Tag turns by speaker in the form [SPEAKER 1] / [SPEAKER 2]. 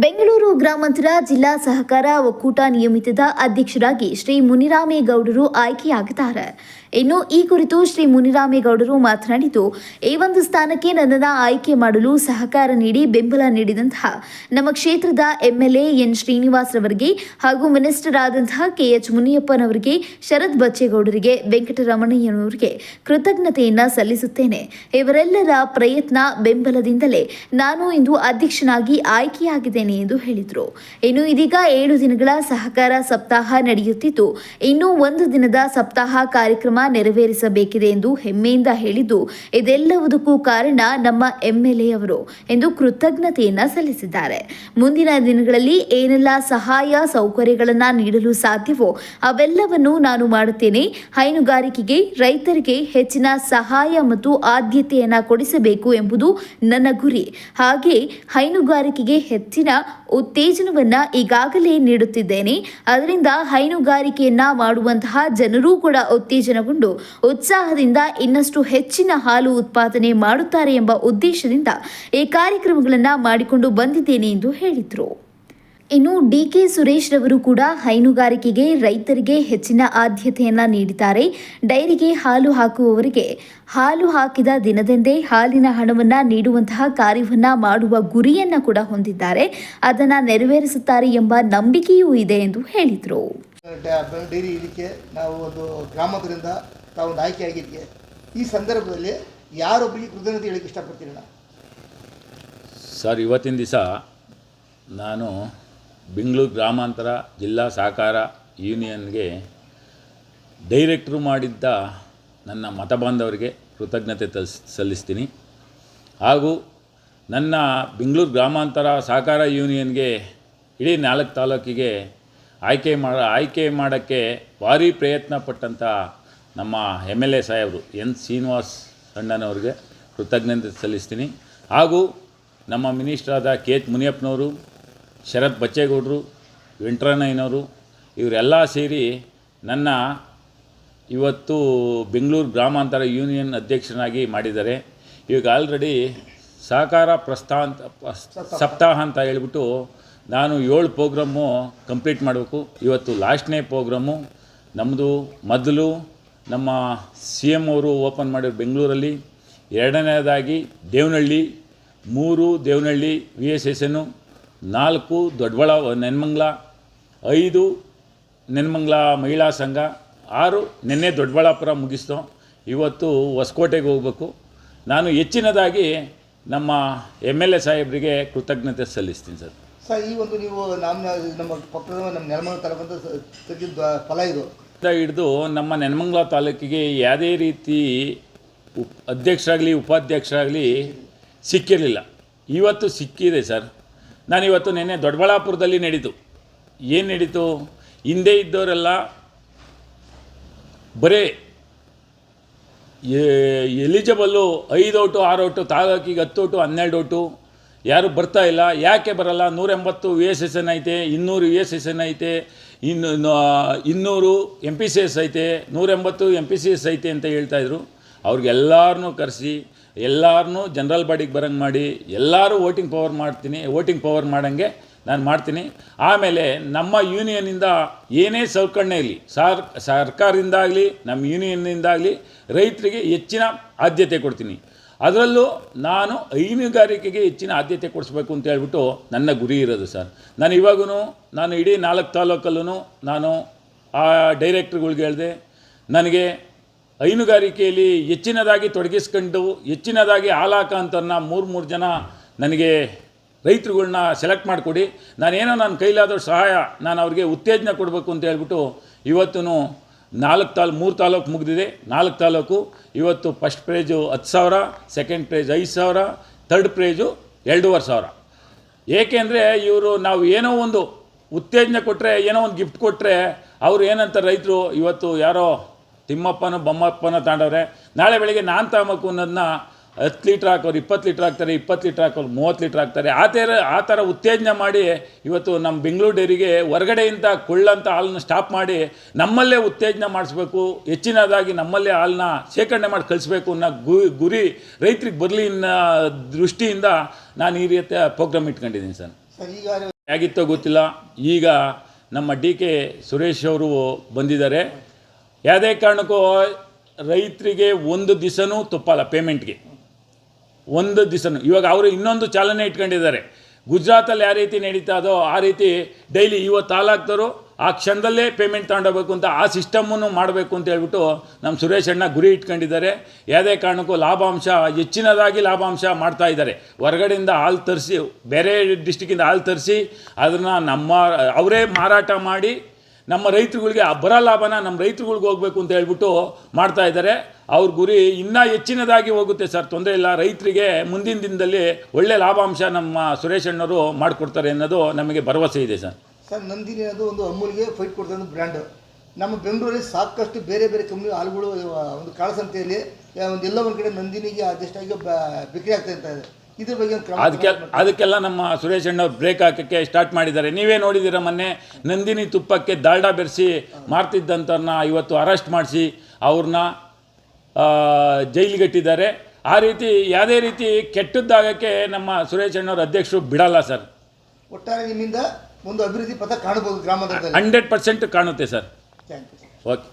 [SPEAKER 1] ಬೆಂಗಳೂರು ಗ್ರಾಮಾಂತರ ಜಿಲ್ಲಾ ಸಹಕಾರ ಒಕ್ಕೂಟ ನಿಯಮಿತದ ಅಧ್ಯಕ್ಷರಾಗಿ ಶ್ರೀ ಮುನಿರಾಮೇಗೌಡರು ಆಯ್ಕೆಯಾಗಿದ್ದಾರೆ. ಇನ್ನು ಈ ಕುರಿತು ಶ್ರೀ ಮುನಿರಾಮೇಗೌಡರು ಮಾತನಾಡಿದ್ದು, ಈ ಒಂದು ಸ್ಥಾನಕ್ಕೆ ನನ್ನನ್ನು ಆಯ್ಕೆ ಮಾಡಲು ಸಹಕಾರ ನೀಡಿ ಬೆಂಬಲ ನೀಡಿದಂತಹ ನಮ್ಮ ಕ್ಷೇತ್ರದ ಎಂಎಲ್ಎ ಎನ್ ಶ್ರೀನಿವಾಸ್ ರವರಿಗೆ ಹಾಗೂ ಮಿನಿಸ್ಟರ್ ಆದಂತಹ ಕೆಎಚ್ ಮುನಿಯಪ್ಪನವರಿಗೆ, ಶರತ್ ಬಚ್ಚೇಗೌಡರಿಗೆ, ವೆಂಕಟರಮಣಯ್ಯನವರಿಗೆ ಕೃತಜ್ಞತೆಯನ್ನ ಸಲ್ಲಿಸುತ್ತೇನೆ. ಇವರೆಲ್ಲರ ಪ್ರಯತ್ನ ಬೆಂಬಲದಿಂದಲೇ ನಾನು ಇಂದು ಅಧ್ಯಕ್ಷನಾಗಿ ಆಯ್ಕೆಯಾಗಿದ್ದೇನೆ ಎಂದು ಹೇಳಿದರು. ಇನ್ನು ಇದೀಗ 7 ದಿನಗಳ ಸಹಕಾರ ಸಪ್ತಾಹ ನಡೆಯುತ್ತಿದ್ದು, ಇನ್ನೂ 1 ದಿನದ ಸಪ್ತಾಹ ಕಾರ್ಯಕ್ರಮ ನೆರವೇರಿಸಬೇಕಿದೆ ಎಂದು ಹೆಮ್ಮೆಯಿಂದ ಹೇಳಿದ್ದು, ಇದೆಲ್ಲವುದಕ್ಕೂ ಕಾರಣ ನಮ್ಮ ಎಂಎಲ್ಎ ಅವರು ಎಂದು ಕೃತಜ್ಞತೆಯನ್ನ ಸಲ್ಲಿಸಿದ್ದಾರೆ. ಮುಂದಿನ ದಿನಗಳಲ್ಲಿ ಏನೆಲ್ಲ ಸಹಾಯ ಸೌಕರ್ಯಗಳನ್ನು ನೀಡಲು ಸಾಧ್ಯವೋ ಅವೆಲ್ಲವನ್ನು ನಾನು ಮಾಡುತ್ತೇನೆ. ಹೈನುಗಾರಿಕೆಗೆ, ರೈತರಿಗೆ ಹೆಚ್ಚಿನ ಸಹಾಯ ಮತ್ತು ಆದ್ಯತೆಯನ್ನ ಕೊಡಿಸಬೇಕು ಎಂಬುದು ನನ್ನ ಗುರಿ. ಹಾಗೆ ಹೈನುಗಾರಿಕೆಗೆ ಹೆಚ್ಚಿನ ಉತ್ತೇಜನವನ್ನ ಈಗಾಗಲೇ ನೀಡುತ್ತಿದ್ದೇನೆ. ಅದರಿಂದ ಹೈನುಗಾರಿಕೆಯನ್ನ ಮಾಡುವಂತಹ ಜನರೂ ಕೂಡ ಉತ್ತೇಜನಗೊಂಡು ಉತ್ಸಾಹದಿಂದ ಇನ್ನಷ್ಟು ಹೆಚ್ಚಿನ ಹಾಲು ಉತ್ಪಾದನೆ ಮಾಡುತ್ತಾರೆ ಎಂಬ ಉದ್ದೇಶದಿಂದ ಈ ಕಾರ್ಯಕ್ರಮಗಳನ್ನು ಮಾಡಿಕೊಂಡು ಬಂದಿದ್ದೇನೆ ಎಂದು ಹೇಳಿದರು. ಇನ್ನು ಡಿಕೆ ಸುರೇಶ್ ರವರು ಕೂಡ ಹೈನುಗಾರಿಕೆಗೆ, ರೈತರಿಗೆ ಹೆಚ್ಚಿನ ಆದ್ಯತೆಯನ್ನ ನೀಡಿದ್ದಾರೆ. ಡೈರಿಗೆ ಹಾಲು ಹಾಕುವವರಿಗೆ ಹಾಲು ಹಾಕಿದ ದಿನದಂದೇ ಹಾಲಿನ ಹಣವನ್ನ ನೀಡುವಂತಹ ಕಾರ್ಯವನ್ನ ಮಾಡುವ ಗುರಿಯನ್ನ ಕೂಡ ಹೊಂದಿದ್ದಾರೆ. ಅದನ್ನ ನೆರವೇರಿಸುತ್ತಾರೆ ಎಂಬ ನಂಬಿಕೆಯೂ ಇದೆ ಎಂದು ಹೇಳಿದರು.
[SPEAKER 2] ಡೈರಿ ಇದಕ್ಕೆ ನಾವು ಒಂದು ಗ್ರಾಮದಿಂದ ತಾವೊಂದು ಆಯ್ಕೆ ಆಗಿದ್ದಕ್ಕೆ ಈ ಸಂದರ್ಭದಲ್ಲಿ ಯಾರೊಬ್ಬರಿಗೆ ಕೃತಜ್ಞತೆ ಹೇಳಕ್ಕೆ ಇಷ್ಟಪಡ್ತೀರಣ್ಣ?
[SPEAKER 3] ಸರ್, ಇವತ್ತಿನ ದಿವಸ ನಾನು ಬೆಂಗಳೂರು ಗ್ರಾಮಾಂತರ ಜಿಲ್ಲಾ ಸಹಕಾರ ಯೂನಿಯನ್ಗೆ ಡೈರೆಕ್ಟ್ರು ಮಾಡಿದ್ದ ನನ್ನ ಮತಬಾಂಧವರಿಗೆ ಕೃತಜ್ಞತೆ ಸಲ್ಲಿಸ್ತೀನಿ. ಹಾಗೂ ನನ್ನ ಬೆಂಗಳೂರು ಗ್ರಾಮಾಂತರ ಸಹಕಾರ ಯೂನಿಯನ್ಗೆ ಇಡೀ 4 ತಾಲೂಕಿಗೆ ಆಯ್ಕೆ ಮಾಡೋಕ್ಕೆ ಭಾರಿ ಪ್ರಯತ್ನ ಪಟ್ಟಂಥ ನಮ್ಮ MLA ಸಾಹೇಬರು ಎನ್ ಶ್ರೀನಿವಾಸ್ ಅಣ್ಣನವ್ರಿಗೆ ಕೃತಜ್ಞತೆ ಸಲ್ಲಿಸ್ತೀನಿ. ಹಾಗೂ ನಮ್ಮ ಮಿನಿಸ್ಟ್ರಾದ KH ಮುನಿಯಪ್ಪನವರು, ಶರತ್ ಬಚ್ಚೇಗೌಡರು, ವೆಂಕಟರಮಣಯ್ಯನವರು ಇವರೆಲ್ಲ ಸೇರಿ ನನ್ನ ಇವತ್ತು ಬೆಂಗಳೂರು ಗ್ರಾಮಾಂತರ ಯೂನಿಯನ್ ಅಧ್ಯಕ್ಷನಾಗಿ ಮಾಡಿದ್ದಾರೆ. ಈಗ ಆಲ್ರೆಡಿ ಸಹಕಾರ ಸಪ್ತಾಹ ಅಂತ ಹೇಳ್ಬಿಟ್ಟು ನಾನು 7 ಪ್ರೋಗ್ರಾಮು ಕಂಪ್ಲೀಟ್ ಮಾಡಬೇಕು. ಇವತ್ತು ಲಾಸ್ಟ್ನೇ ಪ್ರೋಗ್ರಾಮು ನಮ್ಮದು. ಮೊದಲು ನಮ್ಮ CM ಅವರು ಓಪನ್ ಮಾಡಿರೋ ಬೆಂಗಳೂರಲ್ಲಿ, 2ನೇದಾಗಿ ದೇವನಹಳ್ಳಿ, 3 ದೇವನಹಳ್ಳಿ VSSN, 4 ದೊಡ್ಡಬಳ್ಳಾ ನೆನ್ಮಂಗಲ, 5 ನೆನ್ಮಂಗಲ ಮಹಿಳಾ ಸಂಘ, 6 ನಿನ್ನೆ ದೊಡ್ಡಬಳ್ಳಾಪುರ ಮುಗಿಸ್ತು. ಇವತ್ತು ಹೊಸಕೋಟೆಗೆ ಹೋಗಬೇಕು. ನಾನು ಹೆಚ್ಚಿನದಾಗಿ ನಮ್ಮ MLA ಸಾಹೇಬರಿಗೆ ಕೃತಜ್ಞತೆ ಸಲ್ಲಿಸ್ತೀನಿ ಸರ್.
[SPEAKER 2] ಈ ಒಂದು ನೀವು ನಮ್ಮ ಪಕ್ಕದ ನಮ್ಮ ನೆಲಮಂಗಲ ತಾಲೂಕಂತ ತೆಗೆದ ಫಲ ಇದು
[SPEAKER 3] ಹಿಡಿದು ನಮ್ಮ ನೆಲಮಂಗಲ ತಾಲೂಕಿಗೆ ಯಾವುದೇ ರೀತಿ ಅಧ್ಯಕ್ಷರಾಗಲಿ ಉಪಾಧ್ಯಕ್ಷರಾಗಲಿ ಸಿಕ್ಕಿರಲಿಲ್ಲ. ಇವತ್ತು ಸಿಕ್ಕಿದೆ ಸರ್. ನಾನಿವತ್ತು ನಿನ್ನೆ ದೊಡ್ಡಬಳ್ಳಾಪುರದಲ್ಲಿ ಏನು ನಡೀತು, ಹಿಂದೆ ಇದ್ದವರೆಲ್ಲ ಬರೀ ಎಲಿಜಿಬಲ್ಲು 5 ಓಟು 6 ಓಟು, ತಾಲೂಕಿಗೆ 10 ಓಟು 12 ಓಟು, ಯಾರು ಬರ್ತಾ ಇಲ್ಲ. ಯಾಕೆ ಬರಲ್ಲ? 180 VSSN ಐತೆ, 200 VSSN ಐತೆ, 200 MPCS ಐತೆ, 180 MPCS ಐತೆ ಅಂತ ಹೇಳ್ತಾಯಿದ್ರು. ಅವ್ರಿಗೆಲ್ಲರನ್ನೂ ಕರೆಸಿ ಎಲ್ಲರನ್ನೂ ಜನರಲ್ ಬಾಡಿಗೆ ಬರೋಂಗೆ ಮಾಡಿ ಎಲ್ಲರೂ ವೋಟಿಂಗ್ ಪವರ್ ಮಾಡೋಂಗೆ ನಾನು ಮಾಡ್ತೀನಿ. ಆಮೇಲೆ ನಮ್ಮ ಯೂನಿಯನ್ನಿಂದ ಏನೇ ಸೌಕರ್ಯ ಇರಲಿ, ಸರ್ಕಾರದಿಂದಾಗಲಿ ನಮ್ಮ ಯೂನಿಯನ್ನಿಂದಾಗಲಿ ರೈತರಿಗೆ ಹೆಚ್ಚಿನ ಆದ್ಯತೆ ಕೊಡ್ತೀನಿ. ಅದರಲ್ಲೂ ನಾನು ಹೈನುಗಾರಿಕೆಗೆ ಹೆಚ್ಚಿನ ಆದ್ಯತೆ ಕೊಡಿಸ್ಬೇಕು ಅಂತ ಹೇಳ್ಬಿಟ್ಟು ನನ್ನ ಗುರಿ ಇರೋದು ಸರ್. ನಾನು ಇವಾಗೂ ನಾನು ಇಡೀ 4 ತಾಲೂಕಲ್ಲೂ ನಾನು ಆ ಡೈರೆಕ್ಟ್ರುಗಳ್ಗೆ ಹೇಳಿದೆ, ನನಗೆ ಹೈನುಗಾರಿಕೆಯಲ್ಲಿ ಹೆಚ್ಚಿನದಾಗಿ ತೊಡಗಿಸ್ಕೊಂಡು ಹೆಚ್ಚಿನದಾಗಿ ಹಾಲಾಕ ಅಂತವ್ರನ್ನ 3 ಜನ ನನಗೆ ರೈತರುಗಳ್ನ ಸೆಲೆಕ್ಟ್ ಮಾಡಿಕೊಡಿ. ನಾನೇನೋ ನನ್ನ ಕೈಲಾದಷ್ಟು ಸಹಾಯ ನಾನು ಅವ್ರಿಗೆ ಉತ್ತೇಜನ ಕೊಡಬೇಕು ಅಂತ ಹೇಳ್ಬಿಟ್ಟು ಇವತ್ತು 3 ತಾಲೂಕು ಮುಗಿದಿದೆ. 4 ತಾಲೂಕು ಇವತ್ತು first prize 10,000, second prize 5,000, third prize 2,500. ಏಕೆಂದರೆ ಇವರು ನಾವು ಏನೋ ಒಂದು ಉತ್ತೇಜನ ಕೊಟ್ಟರೆ, ಏನೋ ಒಂದು ಗಿಫ್ಟ್ ಕೊಟ್ಟರೆ ಅವರು ಏನಂತ ರೈತರು ಇವತ್ತು ಯಾರೋ ತಿಮ್ಮಪ್ಪನೋ ಬೊಮ್ಮಪ್ಪನೋ ತಗೊಂಡವ್ರೆ, ನಾಳೆ ಬೆಳಗ್ಗೆ ನಾನು ತಗೋಬೇಕು ಅನ್ನೋದನ್ನ 10 ಲೀಟ್ರ್ ಹಾಕೋರು 20 ಲೀಟ್ರ್ ಹಾಕ್ತಾರೆ, 20 ಲೀಟ್ರ್ ಹಾಕೋರು 30 ಲೀಟ್ರ್ ಹಾಕ್ತಾರೆ. ಆ ಥರ ಉತ್ತೇಜನ ಮಾಡಿ ಇವತ್ತು ನಮ್ಮ ಬೆಂಗಳೂರು ಡೈರಿಗೆ ಹೊರಗಡೆಯಿಂದ ಕೊಳ್ಳಂಥ ಹಾಲನ್ನ ಸ್ಟಾಪ್ ಮಾಡಿ ನಮ್ಮಲ್ಲೇ ಉತ್ತೇಜನ ಮಾಡಿಸ್ಬೇಕು, ಹೆಚ್ಚಿನದಾಗಿ ನಮ್ಮಲ್ಲೇ ಹಾಲನ್ನ ಶೇಖರಣೆ ಮಾಡಿ ಕಳಿಸ್ಬೇಕು ಅನ್ನೋ ಗುರಿ ರೈತರಿಗೆ ಬರಲಿ ಅನ್ನೋ ದೃಷ್ಟಿಯಿಂದ ನಾನು ಈ ರೀತಿಯ ಪ್ರೋಗ್ರಾಮ್ ಇಟ್ಕೊಂಡಿದ್ದೀನಿ ಸರ್.
[SPEAKER 2] ಸರ್ ಈಗ
[SPEAKER 3] ಹೇಗಿತ್ತೋ ಗೊತ್ತಿಲ್ಲ. ಈಗ ನಮ್ಮ ಡಿ ಕೆ ಸುರೇಶ್ ಅವರು ಬಂದಿದ್ದಾರೆ. ಯಾವುದೇ ಕಾರಣಕ್ಕೂ ರೈತರಿಗೆ ಒಂದು ದಿವಸನೂ ತಪ್ಪಲ್ಲ ಪೇಮೆಂಟ್ಗೆ, ಒಂದು ದಿವಸನೂ. ಇವಾಗ ಅವರು ಇನ್ನೊಂದು ಚಾಲನೆ ಇಟ್ಕೊಂಡಿದ್ದಾರೆ. ಗುಜರಾತಲ್ಲಿ ಯಾವ ರೀತಿ ನಡೀತಾ ಅದೋ ಆ ರೀತಿ ಡೈಲಿ ಇವತ್ತು ಹಾಲಾಗ್ತಾರೋ ಆ ಕ್ಷಣದಲ್ಲೇ ಪೇಮೆಂಟ್ ತಗೊಂಡೋಗ್ಬೇಕು ಅಂತ ಆ ಸಿಸ್ಟಮನ್ನು ಮಾಡಬೇಕು ಅಂತ ಹೇಳ್ಬಿಟ್ಟು ನಮ್ಮ ಸುರೇಶ್ ಅಣ್ಣ ಗುರಿ ಇಟ್ಕೊಂಡಿದ್ದಾರೆ. ಯಾವುದೇ ಕಾರಣಕ್ಕೂ ಲಾಭಾಂಶ ಹೆಚ್ಚಿನದಾಗಿ ಲಾಭಾಂಶ ಮಾಡ್ತಾ ಇದ್ದಾರೆ. ಹೊರಗಡೆಯಿಂದ ಹಾಲು ತರಿಸಿ, ಬೇರೆ ಡಿಸ್ಟಿಕ್ಕಿಂದ ಹಾಲು ತರಿಸಿ ಅದನ್ನು ಅವರೇ ಮಾರಾಟ ಮಾಡಿ ನಮ್ಮ ರೈತರುಗಳಿಗೆ ಬರೋ ಲಾಭನ ನಮ್ಮ ರೈತರುಗಳಿಗೆ ಹೋಗಬೇಕು ಅಂತ ಹೇಳ್ಬಿಟ್ಟು ಮಾಡ್ತಾ ಇದ್ದಾರೆ. ಅವ್ರ ಗುರಿ ಇನ್ನೂ ಹೆಚ್ಚಿನದಾಗಿ ಹೋಗುತ್ತೆ ಸರ್, ತೊಂದರೆ ಇಲ್ಲ. ರೈತರಿಗೆ ಮುಂದಿನ ದಿನದಲ್ಲಿ ಒಳ್ಳೆ ಲಾಭಾಂಶ ನಮ್ಮ ಸುರೇಶ್ ಅಣ್ಣವರು ಮಾಡಿಕೊಡ್ತಾರೆ ಅನ್ನೋದು ನಮಗೆ ಭರವಸೆ ಇದೆ ಸರ್.
[SPEAKER 2] ಸರ್ ನಂದಿನಿ ಅನ್ನೋದು ಒಂದು ಅಮೂಲ್ಗೆ ಫೈಟ್ ಕೊಡ್ತಾ ಬ್ರ್ಯಾಂಡು. ನಮ್ಮ ಬೆಂಗಳೂರಲ್ಲಿ ಸಾಕಷ್ಟು ಬೇರೆ ಬೇರೆ ಕಂಪ್ನಿ ಹಾಲುಗಳು ಒಂದು ಕಾಳಸಂತೆಯಲ್ಲಿ ಒಂದು ಎಲ್ಲ ಒಂದು ಕಡೆ ನಂದಿನಿಗೆ ಅದೆಷ್ಟಾಗಿ ಬಿಕ್ರಿ ಆಗ್ತಾ ಇದೆ. ಇದ್ರ ಬಗ್ಗೆ
[SPEAKER 3] ಅದಕ್ಕೆಲ್ಲ ನಮ್ಮ ಸುರೇಶ್ ಅಣ್ಣವ್ರು ಬ್ರೇಕ್ ಹಾಕೋಕ್ಕೆ ಸ್ಟಾರ್ಟ್ ಮಾಡಿದ್ದಾರೆ. ನೀವೇ ನೋಡಿದ್ದೀರ, ಮೊನ್ನೆ ನಂದಿನಿ ತುಪ್ಪಕ್ಕೆ ದಾಲ್ಡಾ ಬೆರೆಸಿ ಮಾರ್ತಿದ್ದಂಥವ್ರನ್ನ ಇವತ್ತು ಅರೆಸ್ಟ್ ಮಾಡಿಸಿ ಅವ್ರನ್ನ ಜೈಲಿಗಟ್ಟಿದ್ದಾರೆ. ಆ ರೀತಿ ಯಾವುದೇ ರೀತಿ ಕೆಟ್ಟದ್ದಾಗಕ್ಕೆ ನಮ್ಮ ಸುರೇಶ್ ಅಣ್ಣವ್ರ ಅಧ್ಯಕ್ಷರು ಬಿಡಲ್ಲ ಸರ್.
[SPEAKER 2] ಒಟ್ಟಾರೆ ನಿಮ್ಮಿಂದ ಒಂದು ಅಭಿವೃದ್ಧಿ ಪಥ ಕಾಣಬಹುದು ಗ್ರಾಮಾಂತರದಲ್ಲಿ.
[SPEAKER 3] 100% ಕಾಣುತ್ತೆ ಸರ್.
[SPEAKER 2] Thank you.
[SPEAKER 3] ಓಕೆ.